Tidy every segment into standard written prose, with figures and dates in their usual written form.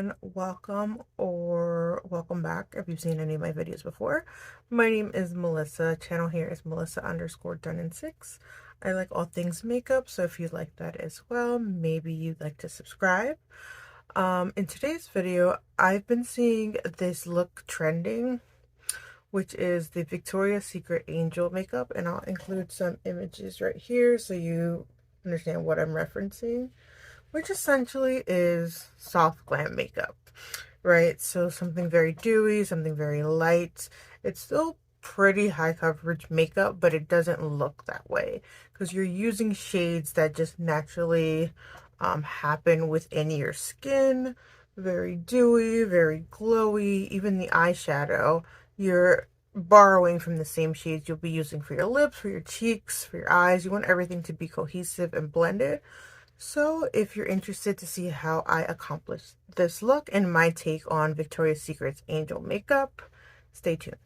everyone, welcome or welcome back if you've seen any of my videos before. My name is Melissa. Channel here is Melissa_Dunn6. I like all things makeup, so if you like that as well, maybe you'd like to subscribe. In today's video, I've been seeing this look trending, which is the Victoria's Secret Angel makeup, and I'll include some images right here so you understand what I'm referencing, which essentially is soft glam makeup, right? So something very dewy, something very light. It's still pretty high coverage makeup, but it doesn't look that way because you're using shades that just naturally happen within your skin. Very dewy, very glowy. Even the eyeshadow, you're borrowing from the same shades you'll be using for your lips, for your cheeks, for your eyes. You want everything to be cohesive and blended. So if you're interested to see how I accomplish this look and my take on Victoria's Secret's Angel makeup, stay tuned.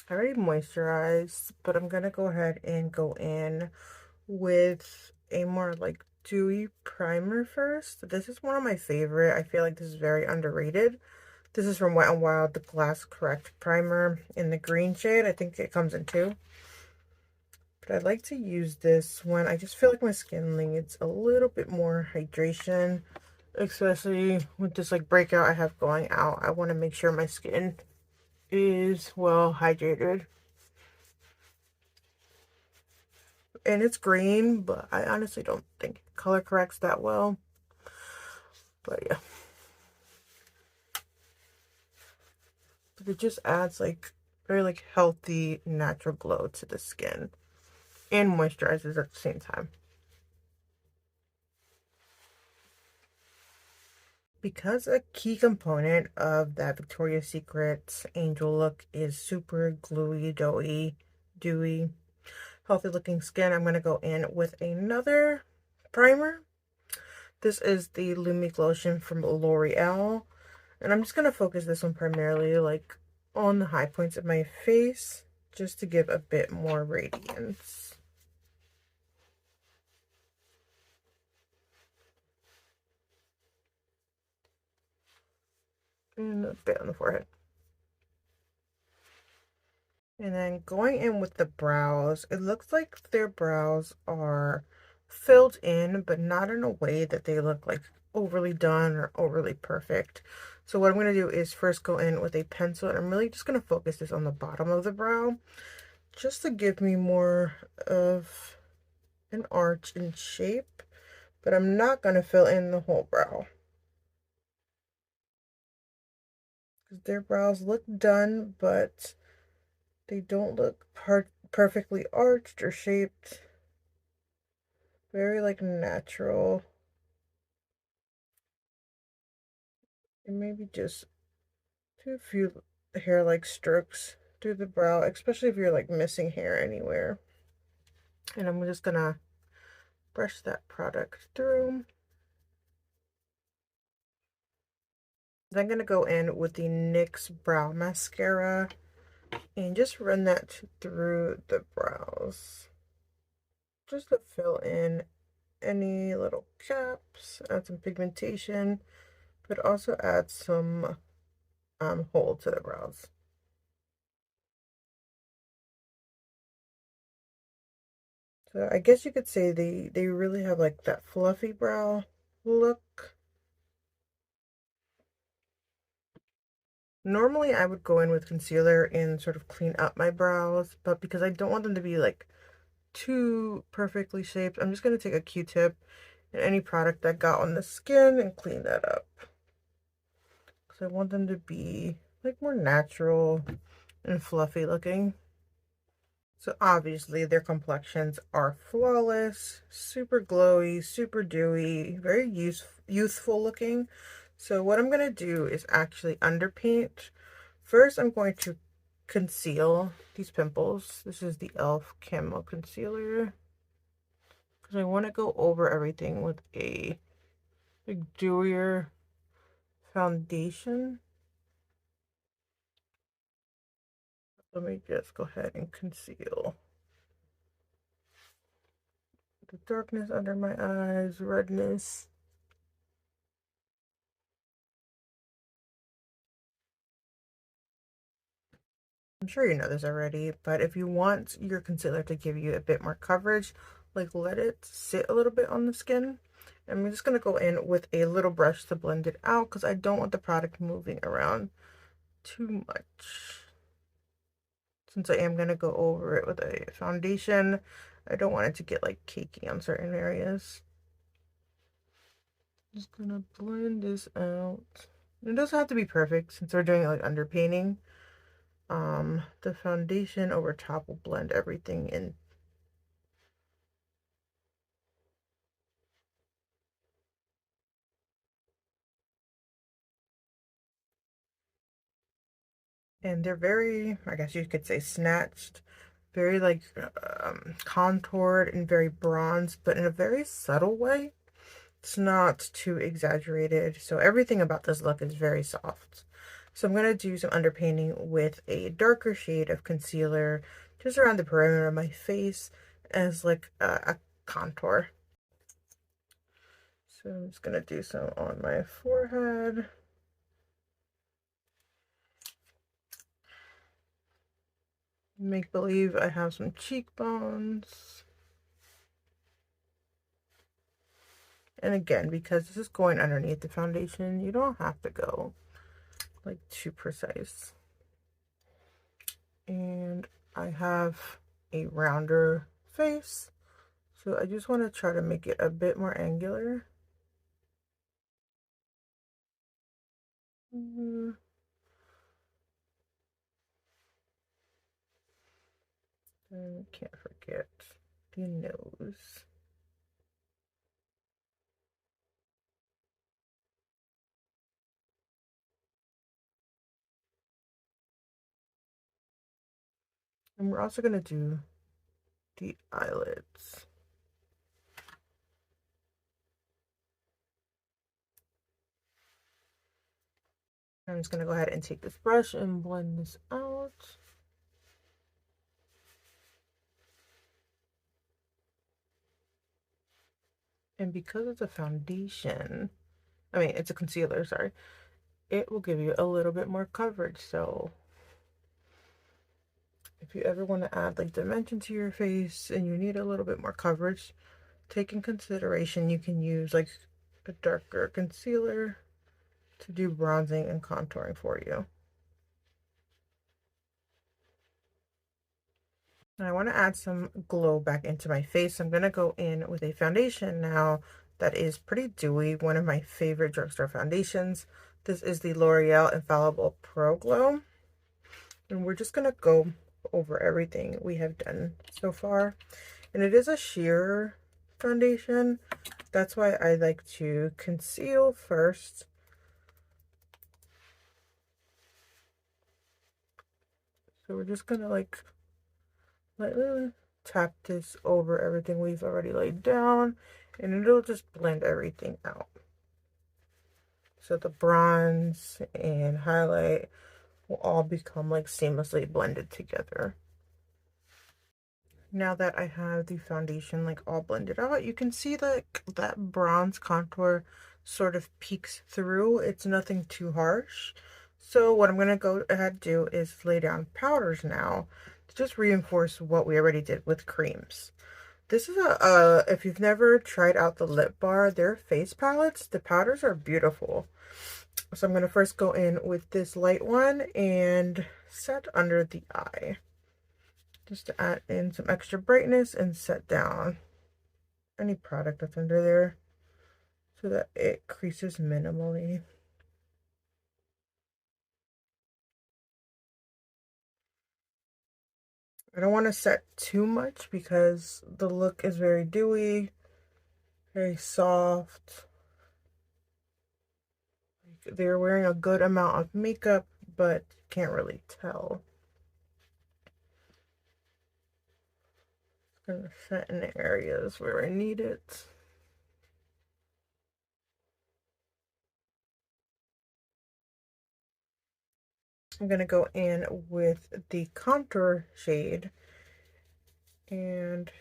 I already moisturized, but I'm gonna go ahead and go in with a more like dewy primer first. This is one of my favorite. I feel like this is very underrated. This is from Wet n Wild, the Glass Correct primer in the green shade. I think it comes in two. But I like to use this when I just feel like my skin needs a little bit more hydration, especially with this like breakout I have going out. I want to make sure my skin is well hydrated. And it's green, but I honestly don't think it color corrects that well. But yeah. But it just adds like very like healthy natural glow to the skin and moisturizes at the same time. Because a key component of that Victoria's Secret Angel look is super gluey, doughy, dewy, healthy looking skin, I'm going to go in with another primer. This is the Lumi Lotion from L'Oreal. And I'm just going to focus this one primarily like on the high points of my face, just to give a bit more radiance. And a bit on the forehead. And then going in with the brows, it looks like their brows are filled in, but not in a way that they look like overly done or overly perfect. So what I'm going to do is first go in with a pencil, and I'm really just going to focus this on the bottom of the brow, just to give me more of an arch in shape, but I'm not going to fill in the whole brow. Because their brows look done, but they don't look perfectly arched or shaped. Very like natural. And maybe just do a few hair like strokes through the brow, especially if you're like missing hair anywhere. And I'm just gonna brush that product through. Then I'm gonna go in with the NYX Brow Mascara and just run that through the brows, just to fill in any little gaps, add some pigmentation, but also add some hold to the brows. So I guess you could say they really have like that fluffy brow look. Normally I would go in with concealer and sort of clean up my brows, but because I don't want them to be like too perfectly shaped, I'm just going to take a Q-tip and any product that got on the skin and clean that up. Because I want them to be like more natural and fluffy looking. So obviously their complexions are flawless, super glowy, super dewy, very youthful looking. So what I'm going to do is actually underpaint. First, I'm going to conceal these pimples. This is the e.l.f. Camo Concealer. Because I want to go over everything with a dewier foundation. Let me just go ahead and conceal the darkness under my eyes, redness. I'm sure you know this already, but if you want your concealer to give you a bit more coverage, like let it sit a little bit on the skin. I'm just going to go in with a little brush to blend it out because I don't want the product moving around too much. Since I am going to go over it with a foundation, I don't want it to get like cakey on certain areas. Just gonna blend this out. It doesn't have to be perfect since we're doing like underpainting. The foundation over top will blend everything in. And they're very, I guess you could say, snatched, very like contoured and very bronze, but in a very subtle way. It's not too exaggerated. So everything about this look is very soft. So I'm going to do some underpainting with a darker shade of concealer just around the perimeter of my face as like a contour. So I'm just going to do some on my forehead. Make believe I have some cheekbones. And again, because this is going underneath the foundation, you don't have to go like too precise. And I have a rounder face, so I just want to try to make it a bit more angular. And can't forget the nose. And we're also going to do the eyelids. I'm just going to go ahead and take this brush and blend this out. And because it's a foundation, I mean, it's a concealer, sorry, it will give you a little bit more coverage. So if you ever want to add like dimension to your face and you need a little bit more coverage, take in consideration you can use like a darker concealer to do bronzing and contouring for you. And I want to add some glow back into my face. I'm going to go in with a foundation now that is pretty dewy, one of my favorite drugstore foundations. This is the L'Oreal Infallible Pro Glow. And we're just going to go over everything we have done so far. And it is a sheer foundation. That's why I like to conceal first. So we're just going to like lightly tap this over everything we've already laid down, and it'll just blend everything out. So the bronze and highlight will all become like seamlessly blended together. Now that I have the foundation like all blended out, you can see that bronze contour sort of peeks through. It's nothing too harsh. So what I'm going to go ahead and do is lay down powders now to just reinforce what we already did with creams. This is if you've never tried out the Lip Bar, their face palettes, the powders are beautiful. So I'm going to first go in with this light one and set under the eye. Just to add in some extra brightness and set down any product that's under there so that it creases minimally. I don't want to set too much because the look is very dewy, very soft. They're wearing a good amount of makeup, but can't really tell. It's gonna set in the areas where I need it. I'm gonna go in with the contour shade and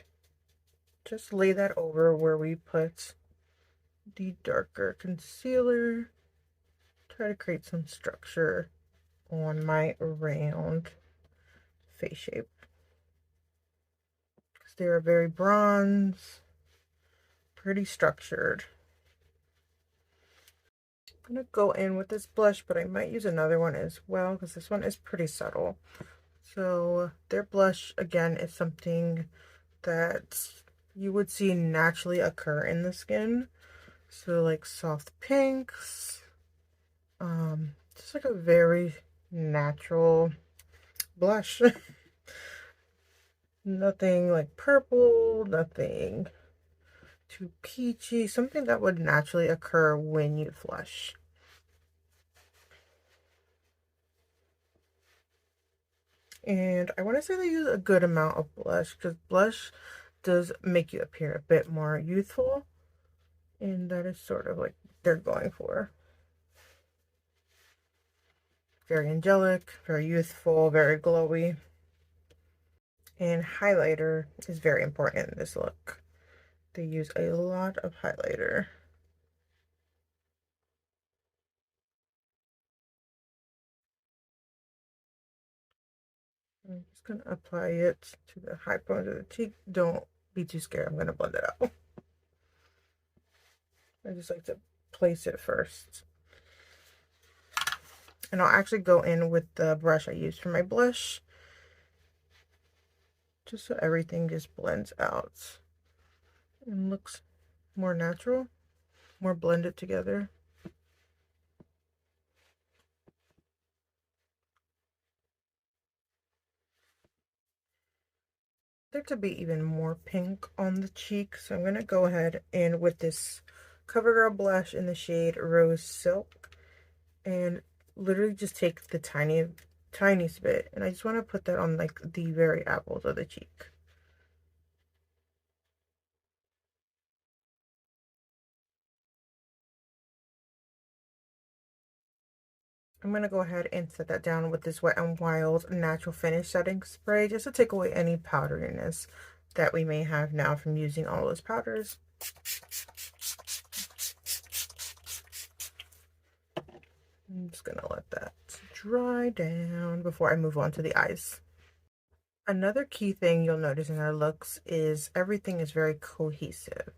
just lay that over where we put the darker concealer. Try to create some structure on my round. face shape. Because they are very bronze, pretty structured. I'm going to go in with this blush, but I might use another one as well because this one is pretty subtle. So their blush, again, is something that you would see naturally occur in the skin. So like soft pinks, just like a very natural blush. Nothing like purple, nothing too peachy, something that would naturally occur when you flush. And I want to say they use a good amount of blush because blush does make you appear a bit more youthful, and that is sort of like they're going for. Very angelic, very youthful, very glowy. And highlighter is very important in this look. They use a lot of highlighter. I'm just going to apply it to the high point of the cheek. Don't be too scared. I'm going to blend it out. I just like to place it first. And I'll actually go in with the brush I used for my blush, just so everything just blends out and looks more natural, more blended together. There to be even more pink on the cheek, so I'm going to go ahead and with this CoverGirl blush in the shade Rose Silk, and literally just take the tiniest bit, and I just want to put that on like the very apples of the cheek. I'm going to go ahead and set that down with this Wet n Wild Natural Finish Setting Spray, just to take away any powderiness that we may have now from using all those powders. I'm just going to let that dry down before I move on to the eyes. Another key thing you'll notice in our looks is everything is very cohesive.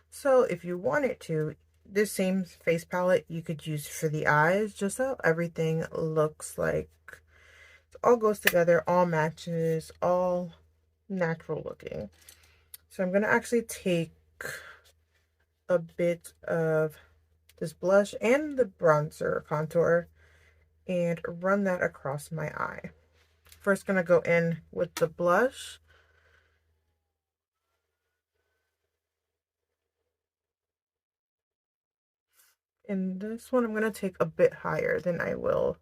So if you wanted to, this same face palette you could use for the eyes, just so everything looks like it all goes together, all matches, all natural looking. So I'm going to actually take a bit of this blush and the bronzer contour and run that across my eye. First going to go in with the blush. And this one I'm going to take a bit higher than I will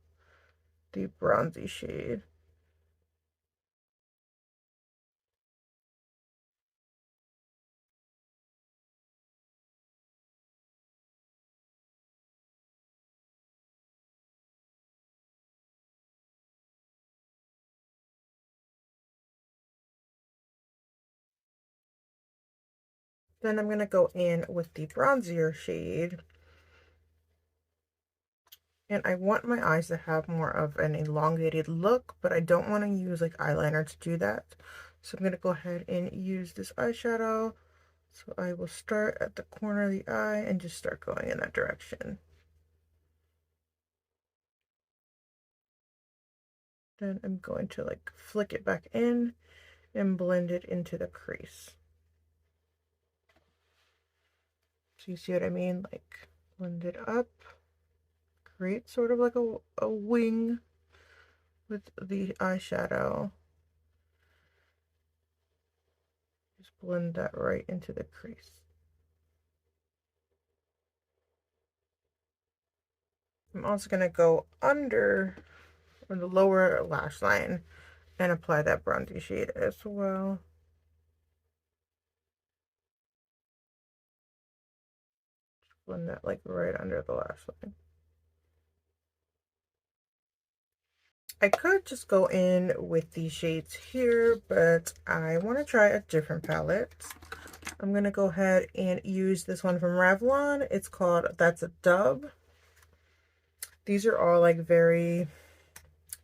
the bronzy shade. Then I'm going to go in with the bronzier shade. And I want my eyes to have more of an elongated look, but I don't want to use like eyeliner to do that. So I'm going to go ahead and use this eyeshadow. So I will start at the corner of the eye and just start going in that direction. Then I'm going to like flick it back in and blend it into the crease. So you see what I mean? Like blend it up, create sort of like a wing with the eyeshadow. Just blend that right into the crease. I'm also going to go under on the lower lash line and apply that bronzy shade as well. Just blend that like right under the lash line. I could just go in with these shades here, but I want to try a different palette. I'm going to go ahead and use this one from Revlon. It's called That's a Dub. These are all like very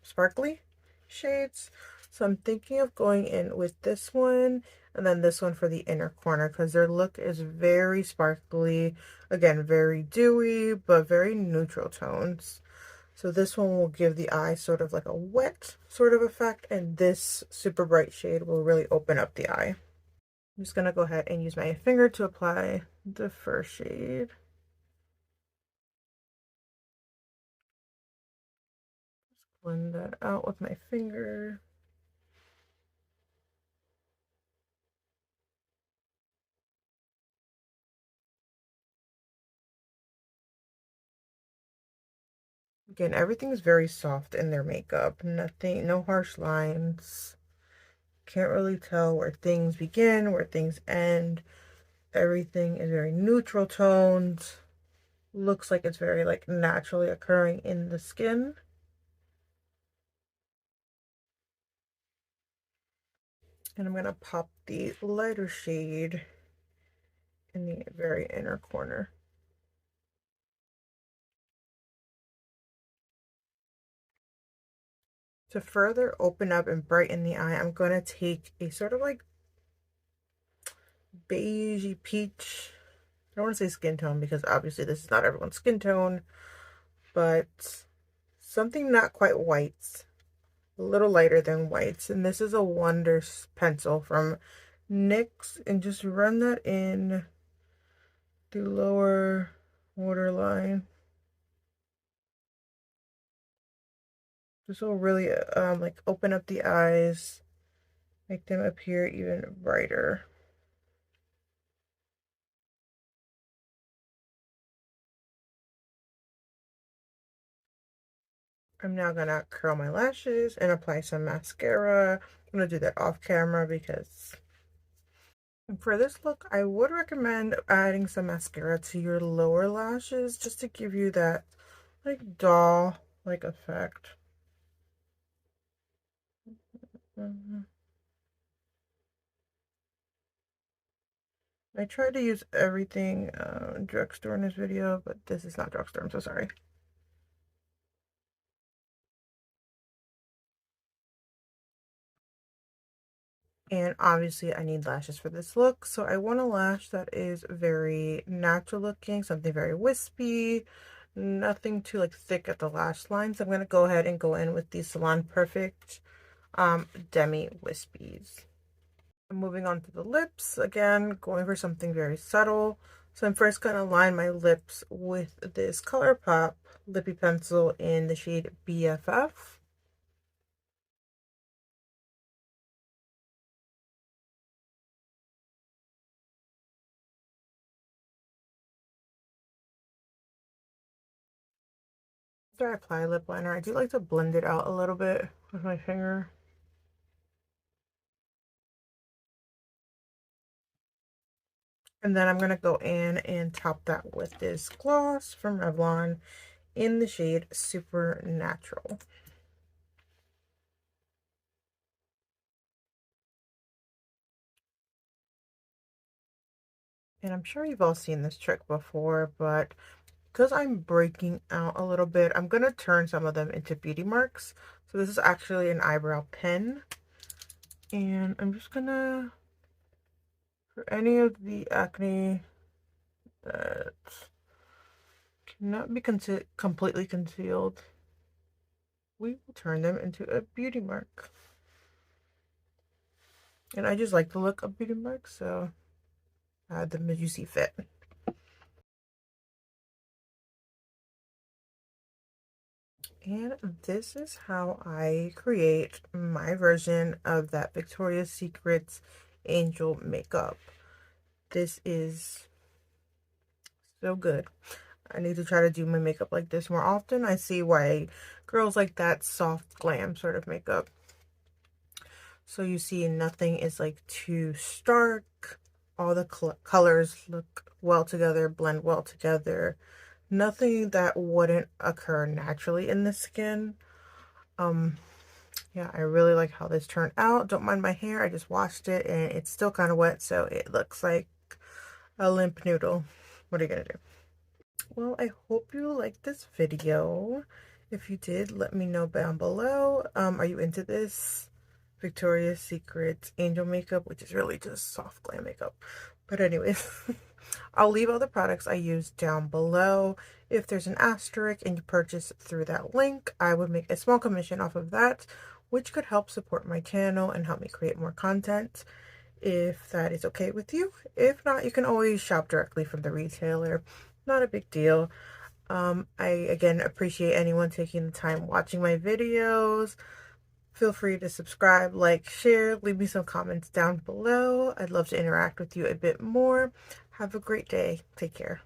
sparkly shades. So I'm thinking of going in with this one and then this one for the inner corner because their look is very sparkly. Again, very dewy, but very neutral tones. So this one will give the eye sort of like a wet sort of effect, and this super bright shade will really open up the eye. I'm just going to go ahead and use my finger to apply the first shade. Just blend that out with my finger. Again, everything is very soft in their makeup. Nothing, no harsh lines. Can't really tell where things begin, where things end. Everything is very neutral tones. Looks like it's very like naturally occurring in the skin. And I'm going to pop the lighter shade in the very inner corner. To further open up and brighten the eye, I'm going to take a sort of like beigey peach. I don't want to say skin tone because obviously this is not everyone's skin tone, but something not quite white, a little lighter than whites. And this is a Wonders pencil from NYX, and just run that in the lower waterline. This will really like open up the eyes, make them appear even brighter. I'm now gonna curl my lashes and apply some mascara. I'm gonna do that off camera because for this look, I would recommend adding some mascara to your lower lashes just to give you that like doll-like effect. I tried to use everything drugstore in this video, but this is not drugstore. I'm so sorry. And obviously I need lashes for this look. So I want a lash that is very natural looking, something very wispy, nothing too like thick at the lash line. So I'm going to go ahead and go in with the Salon Perfect Demi Wispies. I'm moving on to the lips. Again, going for something very subtle. So I'm first going to line my lips with this ColourPop lippy pencil in the shade BFF. After I apply lip liner, I do like to blend it out a little bit with my finger. And then I'm going to go in and top that with this gloss from Revlon in the shade Supernatural. And I'm sure you've all seen this trick before, but because I'm breaking out a little bit, I'm going to turn some of them into beauty marks. So this is actually an eyebrow pen. And I'm just going to, for any of the acne that cannot be completely concealed, we will turn them into a beauty mark. And I just like the look of beauty marks, so add them as you see fit. And this is how I create my version of that Victoria's Secret angel makeup. This is so good. I need to try to do my makeup like this more often. I see why girls like that soft glam sort of makeup. So you see nothing is like too stark. All the colors look well together, blend well together. Nothing that wouldn't occur naturally in the skin. Yeah, I really like how this turned out. Don't mind my hair. I just washed it and it's still kind of wet, so it looks like a limp noodle. What are you gonna do? Well, I hope you liked this video. If you did, let me know down below. Are you into this Victoria's Secret's Angel Makeup, which is really just soft glam makeup. But anyways, I'll leave all the products I use down below. If there's an asterisk and you purchase through that link, I would make a small commission off of that, which could help support my channel and help me create more content, if that is okay with you. If not, you can always shop directly from the retailer. Not a big deal. I again appreciate anyone taking the time watching my videos. Feel free to subscribe, like, share, leave me some comments down below. I'd love to interact with you a bit more. Have a great day. Take care.